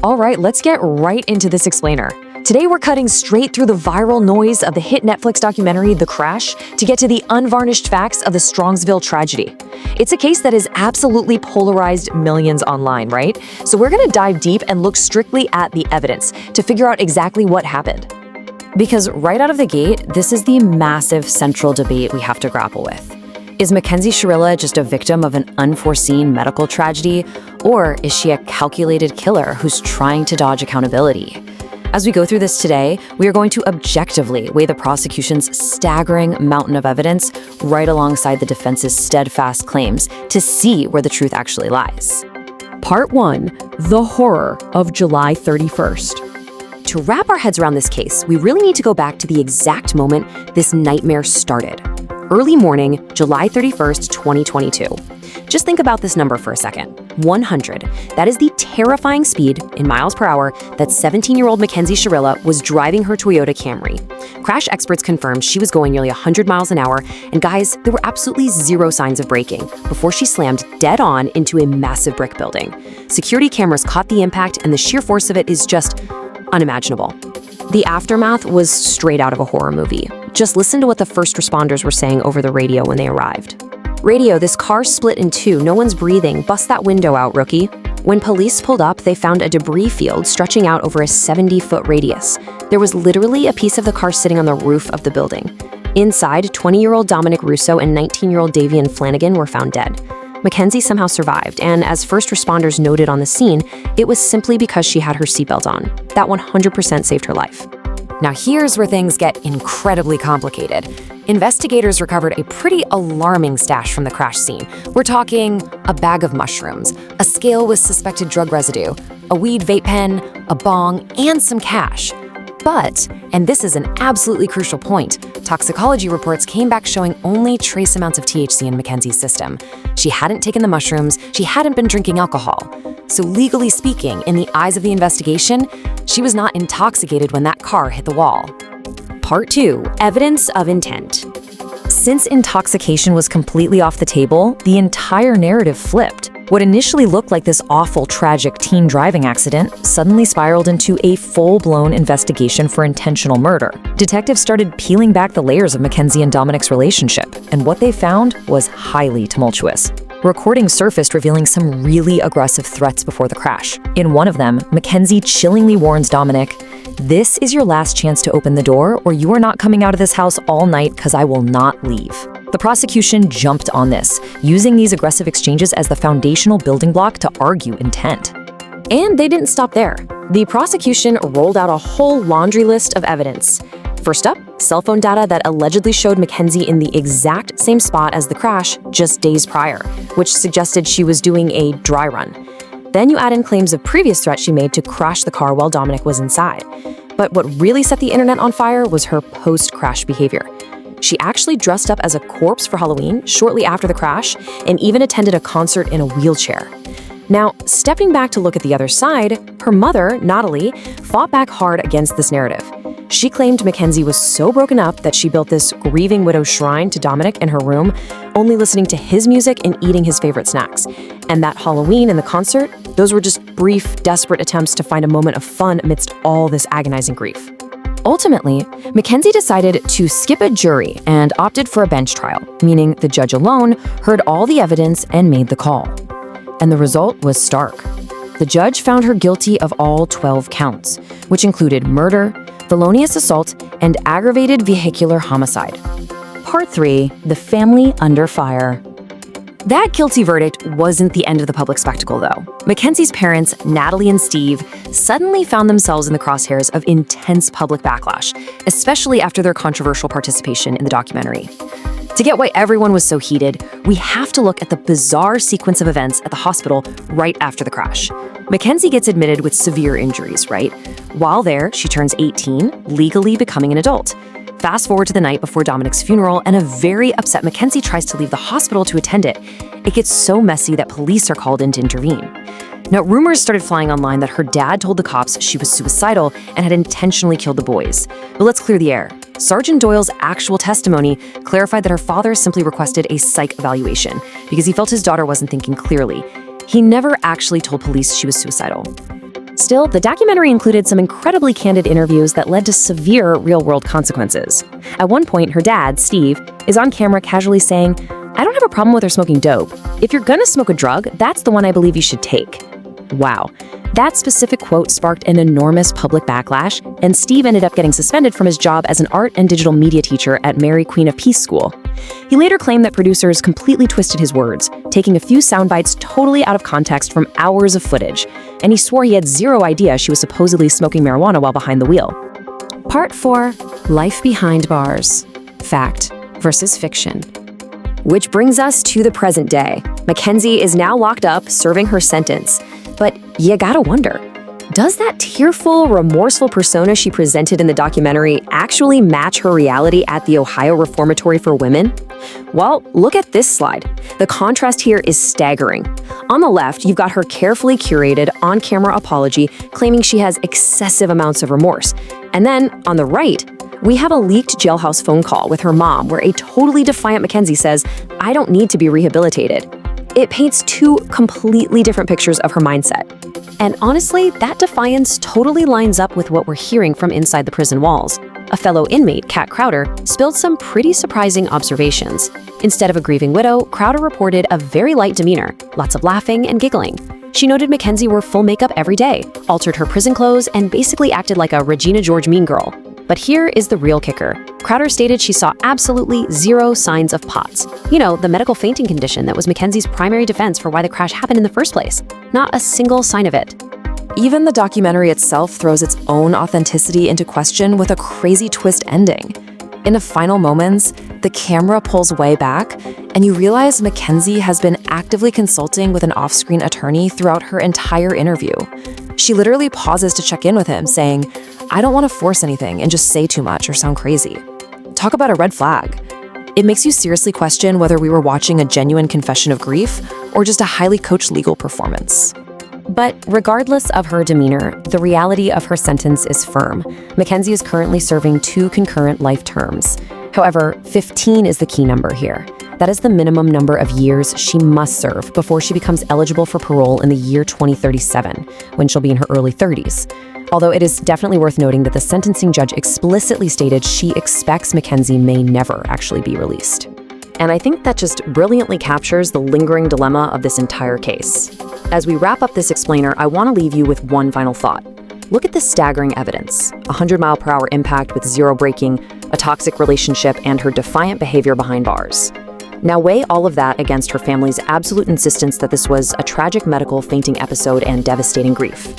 All right, let's get right into this explainer. Today we're cutting straight through the viral noise of the hit Netflix documentary The Crash to get to the unvarnished facts of the Strongsville tragedy. It's a case that has absolutely polarized millions online, right? So we're gonna dive deep and look strictly at the evidence to figure out exactly what happened. Because right out of the gate, this is the massive central debate we have to grapple with. Is Mackenzie Shirilla just a victim of an unforeseen medical tragedy, or is she a calculated killer who's trying to dodge accountability? As we go through this today, we are going to objectively weigh the prosecution's staggering mountain of evidence right alongside the defense's steadfast claims to see where the truth actually lies. Part 1. The horror of July 31st. To wrap our heads around this case, we really need to go back to the exact moment this nightmare started. Early morning, July 31st, 2022. Just think about this number for a second. 100. That is the terrifying speed in miles per hour that 17-year-old Mackenzie Shirilla was driving her Toyota Camry. Crash experts confirmed she was going nearly 100 miles an hour, and guys, there were absolutely zero signs of braking before she slammed dead on into a massive brick building. Security cameras caught the impact, and the sheer force of it is just unimaginable. The aftermath was straight out of a horror movie. Just listen to what the first responders were saying over the radio when they arrived. "Radio, this car split in two. No one's breathing. Bust that window out, rookie." When police pulled up, they found a debris field stretching out over a 70-foot radius. There was literally a piece of the car sitting on the roof of the building. Inside, 20-year-old Dominic Russo and 19-year-old Davion Flanagan were found dead. Mackenzie somehow survived, and as first responders noted on the scene, it was simply because she had her seatbelt on. That 100% saved her life. Now here's where things get incredibly complicated. Investigators recovered a pretty alarming stash from the crash scene. We're talking a bag of mushrooms, a scale with suspected drug residue, a weed vape pen, a bong, and some cash. But, and this is an absolutely crucial point, toxicology reports came back showing only trace amounts of THC in Mackenzie's system. She hadn't taken the mushrooms, she hadn't been drinking alcohol. So legally speaking, in the eyes of the investigation, she was not intoxicated when that car hit the wall. Part 2. Evidence of intent. Since intoxication was completely off the table, the entire narrative flipped. What initially looked like this awful, tragic teen driving accident suddenly spiraled into a full-blown investigation for intentional murder. Detectives started peeling back the layers of Mackenzie and Dominic's relationship, and what they found was highly tumultuous. Recordings surfaced revealing some really aggressive threats before the crash. In one of them, Mackenzie chillingly warns Dominic, "This is your last chance to open the door, or you are not coming out of this house all night because I will not leave." The prosecution jumped on this, using these aggressive exchanges as the foundational building block to argue intent. And they didn't stop there. The prosecution rolled out a whole laundry list of evidence. First up, cell phone data that allegedly showed Mackenzie in the exact same spot as the crash just days prior, which suggested she was doing a dry run. Then you add in claims of previous threats she made to crash the car while Dominic was inside. But what really set the internet on fire was her post-crash behavior. She actually dressed up as a corpse for Halloween shortly after the crash and even attended a concert in a wheelchair. Now, stepping back to look at the other side, her mother, Natalie, fought back hard against this narrative. She claimed Mackenzie was so broken up that she built this grieving widow shrine to Dominic in her room, only listening to his music and eating his favorite snacks. And that Halloween and the concert, those were just brief, desperate attempts to find a moment of fun amidst all this agonizing grief. Ultimately, Mackenzie decided to skip a jury and opted for a bench trial, meaning the judge alone heard all the evidence and made the call. And the result was stark. The judge found her guilty of all 12 counts, which included murder, felonious assault, and aggravated vehicular homicide. Part 3. The family under fire. That guilty verdict wasn't the end of the public spectacle, though. Mackenzie's parents, Natalie and Steve, suddenly found themselves in the crosshairs of intense public backlash, especially after their controversial participation in the documentary. To get why everyone was so heated, we have to look at the bizarre sequence of events at the hospital right after the crash. Mackenzie gets admitted with severe injuries, right? While there, she turns 18, legally becoming an adult. Fast forward to the night before Dominic's funeral, and a very upset Mackenzie tries to leave the hospital to attend it. It gets so messy that police are called in to intervene. Now, rumors started flying online that her dad told the cops she was suicidal and had intentionally killed the boys. But let's clear the air. Sergeant Doyle's actual testimony clarified that her father simply requested a psych evaluation because he felt his daughter wasn't thinking clearly. He never actually told police she was suicidal. Still, the documentary included some incredibly candid interviews that led to severe real-world consequences. At one point, her dad, Steve, is on camera casually saying, "I don't have a problem with her smoking dope. If you're gonna smoke a drug, that's the one I believe you should take." Wow. That specific quote sparked an enormous public backlash, and Steve ended up getting suspended from his job as an art and digital media teacher at Mary Queen of Peace School. He later claimed that producers completely twisted his words, taking a few sound bites totally out of context from hours of footage, and he swore he had zero idea she was supposedly smoking marijuana while behind the wheel. Part 4. Life Behind Bars. Fact versus fiction. Which brings us to the present day. Mackenzie is now locked up, serving her sentence. But you gotta wonder, does that tearful, remorseful persona she presented in the documentary actually match her reality at the Ohio Reformatory for Women? Well, look at this slide. The contrast here is staggering. On the left, you've got her carefully curated, on-camera apology claiming she has excessive amounts of remorse. And then, on the right, we have a leaked jailhouse phone call with her mom where a totally defiant Mackenzie says, "I don't need to be rehabilitated." It paints two completely different pictures of her mindset. And honestly, that defiance totally lines up with what we're hearing from inside the prison walls. A fellow inmate, Kat Crowder, spilled some pretty surprising observations. Instead of a grieving widow, Crowder reported a very light demeanor, lots of laughing and giggling. She noted Mackenzie wore full makeup every day, altered her prison clothes, and basically acted like a Regina George mean girl. But here is the real kicker. Crowder stated she saw absolutely zero signs of POTS. You know, the medical fainting condition that was Mackenzie's primary defense for why the crash happened in the first place. Not a single sign of it. Even the documentary itself throws its own authenticity into question with a crazy twist ending. In the final moments, the camera pulls way back, and you realize Mackenzie has been actively consulting with an off-screen attorney throughout her entire interview. She literally pauses to check in with him, saying, "I don't want to force anything and just say too much or sound crazy." Talk about a red flag. It makes you seriously question whether we were watching a genuine confession of grief or just a highly coached legal performance. But regardless of her demeanor, the reality of her sentence is firm. Mackenzie is currently serving 2 concurrent life terms. However, 15 is the key number here. That is the minimum number of years she must serve before she becomes eligible for parole in the year 2037, when she'll be in her early 30s. Although it is definitely worth noting that the sentencing judge explicitly stated she expects Mackenzie may never actually be released. And I think that just brilliantly captures the lingering dilemma of this entire case. As we wrap up this explainer, I want to leave you with one final thought. Look at this staggering evidence: 100-mile-per-hour impact with zero braking, a toxic relationship, and her defiant behavior behind bars. Now weigh all of that against her family's absolute insistence that this was a tragic medical fainting episode and devastating grief.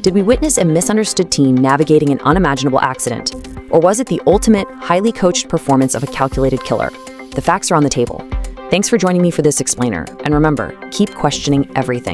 Did we witness a misunderstood teen navigating an unimaginable accident? Or was it the ultimate, highly coached performance of a calculated killer? The facts are on the table. Thanks for joining me for this explainer. And remember, keep questioning everything.